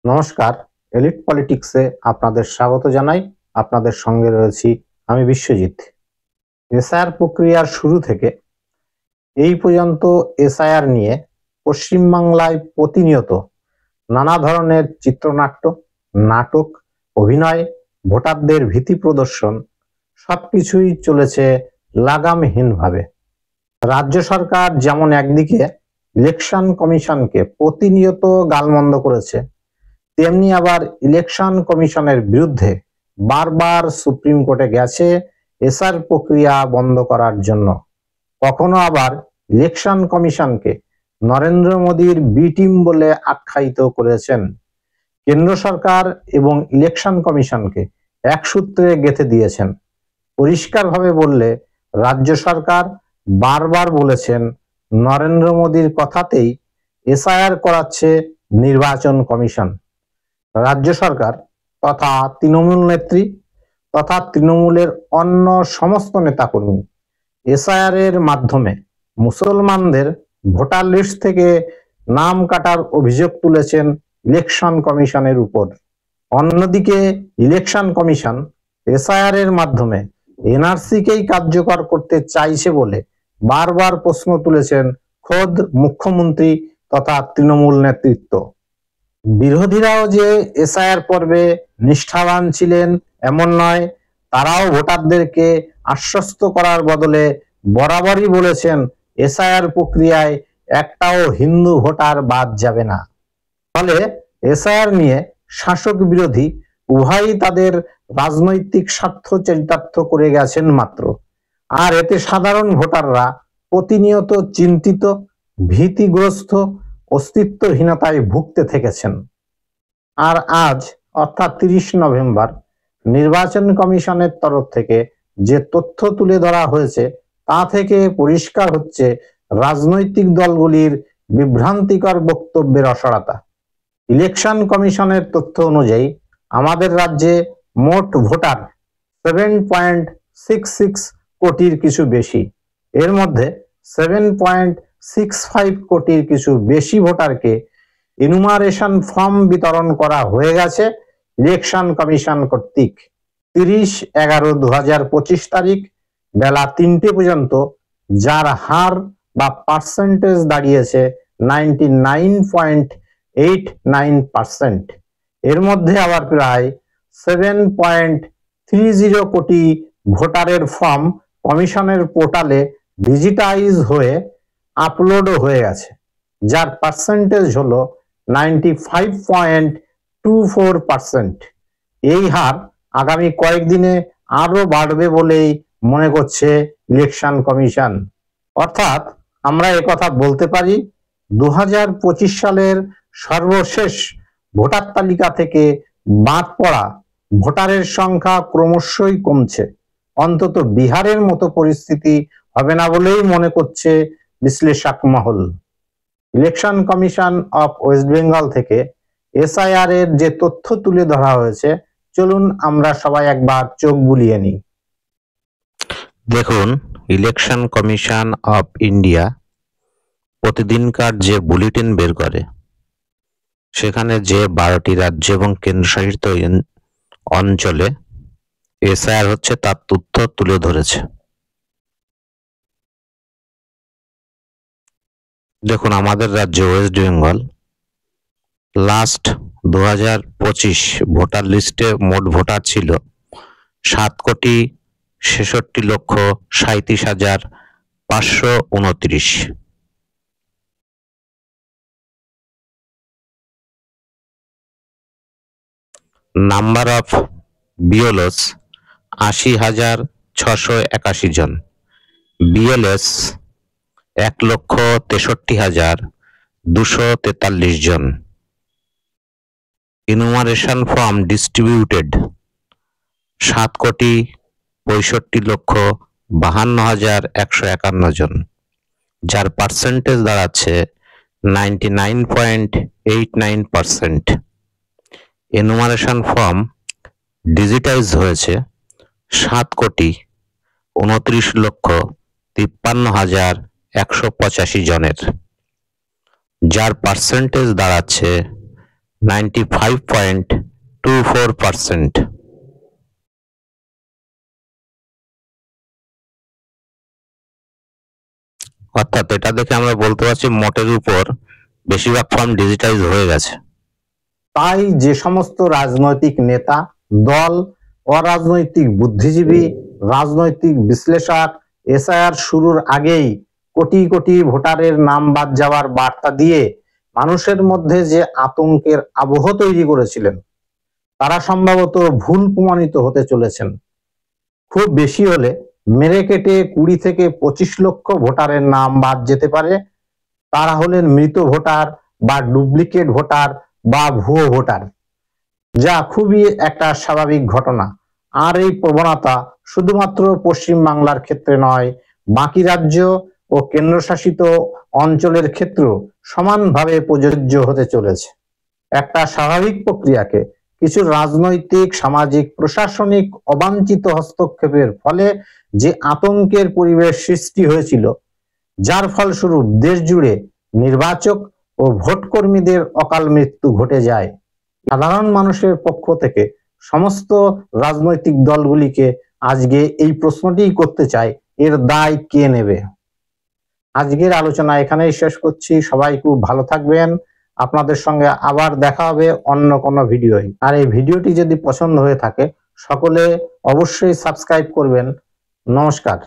নমস্কার, এলিট পলিটিক্সে আপনাদের স্বাগত জানাই। আপনাদের সঙ্গে রয়েছি আমি বিশ্বজিৎ। এসআইআর প্রক্রিয়ার শুরু থেকে এই পর্যন্ত এসআইআর নিয়ে পশ্চিমবাংলায় প্রতিনিয়ত নানা ধরনের চিত্রনাট্য, নাটক, অভিনয়, ভোটারদের ভীতি প্রদর্শন সবকিছুই চলেছে লাগামহীনভাবে। রাজ্য সরকার যেমন একদিকে ইলেকশন কমিশনকে প্রতিনিয়ত গালমন্দ করেছে, তেমনি আবার ইলেকশন কমিশনের বিরুদ্ধে বারবার সুপ্রিম কোর্টে গেছে এসআর প্রক্রিয়া বন্ধ করার জন্য। কখনো আবার ইলেকশন কমিশনকে নরেন্দ্র মোদীর বি টিম বলে আখ্যায়িত করেছেন। কেন্দ্র সরকার এবং ইলেকশন কমিশনকে এক সূত্রে গেঁথে দিয়েছেন। পরিষ্কারভাবে বললে রাজ্য সরকার বারবার বলেছেন নরেন্দ্র মোদীর কথাতেই এসআইআর করাচ্ছে নির্বাচন কমিশন। রাজ্য সরকার তথা তৃণমূল নেত্রী তথা তৃণমূলের অন্য সমস্ত নেতাকর্মী এসআইআর এর মাধ্যমে মুসলমানদের ভোটার লিস্ট থেকে নাম কাটার অভিযোগ তুলেছেন ইলেকশন কমিশনের উপর। অন্যদিকে ইলেকশন কমিশন এসআইআর এর মাধ্যমে এনআরসিকেই কার্যকর করতে চাইছে বলে বারবার প্রশ্ন তুলেছেন খোদ মুখ্যমন্ত্রী তথা তৃণমূল নেতৃত্ব। বিরোধীরাও যে এসআইআর পর্বে নিষ্ঠাবান ছিলেন এমন নয়, তারাও ভোটারদেরকে আশ্বস্ত করার বদলে বরাবরই বলেছেন এসআইআর প্রক্রিয়ায় একটাও হিন্দু ভোটার বাদ যাবে না। ফলে এসআইআর নিয়ে শাসক বিরোধী উভয়ই তাদের রাজনৈতিক স্বার্থ চরিতার্থ করে গেছেন মাত্র। আর এতে সাধারণ ভোটাররা প্রতিনিয়ত চিন্তিত, ভীতিগ্রস্ত, অস্তিত্বহীনতায় ভুগতে থেকেছেন। আর আজ অর্থাৎ 30 নভেম্বর নির্বাচন কমিশনের তরফ থেকে যে তথ্য তুলে ধরা হয়েছে তা থেকে পরিষ্কার হচ্ছে রাজনৈতিক দলগুলির বিভ্রান্তিকর বক্তব্যের অসারতা। ইলেকশন কমিশনের তথ্য অনুযায়ী আমাদের রাজ্যে মোট ভোটার 7.66 কোটির কিছু বেশি। এর মধ্যে 7.65 কোটির কিছু বেশি ভোটারকে ইনুমারেশন ফর্ম বিতরণ করা হয়ে গেছে ইলেকশন কমিশন কর্তৃক। 30/11/2025 তারিখ বেলা 3টে পর্যন্ত যার হার বা পার্সেন্টেজ দাঁড়িয়েছে 99.89%। এর মধ্যে আবার প্রায় 7.30 কোটি ভোটারের ফর্ম কমিশনের পোর্টালে ডিজিটাইজ হয়ে আপলোডও হয়ে গেছে, যার পার্সেন্টেজ হলো 95.24%। এই হার আগামী কয়েকদিনে আরো বাড়বে বলেই মনে করছে ইলেকশন কমিশন। অর্থাৎ আমরা একথা বলতে পারি 2025 সালের সর্বশেষ ভোটার তালিকা থেকে বাদ পড়া ভোটারের সংখ্যা ক্রমশই কমছে। অন্তত বিহারের মতো পরিস্থিতি হবে না বলেই মনে করছে বিশ্লেষক মহল। Election commission of West Bengal থেকে এসআইআর এর যে তথ্য তুলে ধরা হয়েছে, চলুন আমরা সবাই একবার চোখ বুলিয়ে নিই। দেখুন, ইলেকশন কমিশন অফ ইন্ডিয়া প্রতিদিনকার যে বুলেটিন বের করে সেখানে যে 12টি রাজ্য এবং কেন্দ্রশাসিত অঞ্চলে এসআইআর হচ্ছে তার তথ্য তুলে ধরেছে। দেখুন, আমাদের রাজ্য ওয়েস্ট বেঙ্গল লাস্ট 2025 ভোটার লিস্টে মোট ভোটার ছিল 7,66,37,529। নাম্বার অফ বিএলএস 80,681 জন, বিএলএস 1,63,243 জন। ইনুমারেশন ফর্ম ডিস্ট্রিবিউটেড 7,65,52,151 জন, যার পার্সেন্টেজ দাঁড়াচ্ছে 99.89%। এনুমারেশন ফর্ম ডিজিটাইজ হয়েছে 7,29,53,185 জনের, যার পার্সেন্টেজ দাঁড়াচ্ছে 95.24%। অর্থাৎ এটা দেখে আমরা বলতে পারছি মোটের উপর বেশিরভাগ ফর্ম ডিজিটাইজ হয়ে গেছে। তাই যে সমস্ত রাজনৈতিক নেতা, দল, অরাজনৈতিক বুদ্ধিজীবী, রাজনৈতিক বিশ্লেষক এসআইআর শুরুর আগেই কোটি কোটি ভোটারের নাম বাদ যাওয়ার বার্তা দিয়ে মানুষের মধ্যে যে আতঙ্কের আবহ তৈরি করেছিলেন, তারা সম্ভবত ভুল প্রমাণিত হতে চলেছেন। খুব বেশি হলে মেরে কেটে 20 থেকে 25 লক্ষ ভোটারের নাম বাদ যেতে পারে। তারা হলেন মৃত ভোটার বা ডুপ্লিকেট ভোটার বা ভুয়ো ভোটার, যা খুবই একটা স্বাভাবিক ঘটনা। আর এই প্রবণতা শুধুমাত্র পশ্চিম বাংলার ক্ষেত্রে নয়, বাকি রাজ্য ও কেন্দ্রশাসিত অঞ্চলের ক্ষেত্রেও সমানভাবে প্রযোজ্য হতে চলেছে। একটা স্বাভাবিক প্রক্রিয়াকে কিছু রাজনৈতিক, সামাজিক, প্রশাসনিক অবাঞ্ছিত হস্তক্ষেপের ফলে যে আতঙ্কের পরিবেশ সৃষ্টি হয়েছিল, যার ফলস্বরূপ দেশ জুড়ে নির্বাচক ও ভোটকর্মীদের অকাল মৃত্যু ঘটে যায়। সাধারণ মানুষের পক্ষ থেকে সমস্ত রাজনৈতিক দলগুলিকে আজকে এই প্রশ্নটি করতে চাই, এর দায় কে নেবে? আজকের আলোচনা এখানেই শেষ করছি। সবাই খুব ভালো থাকবেন। আপনাদের সঙ্গে আবার দেখা হবে অন্য কোনো ভিডিওয়। আর এই ভিডিওটি যদি পছন্দ হয়ে থাকে সকলে অবশ্যই সাবস্ক্রাইব করবেন। নমস্কার।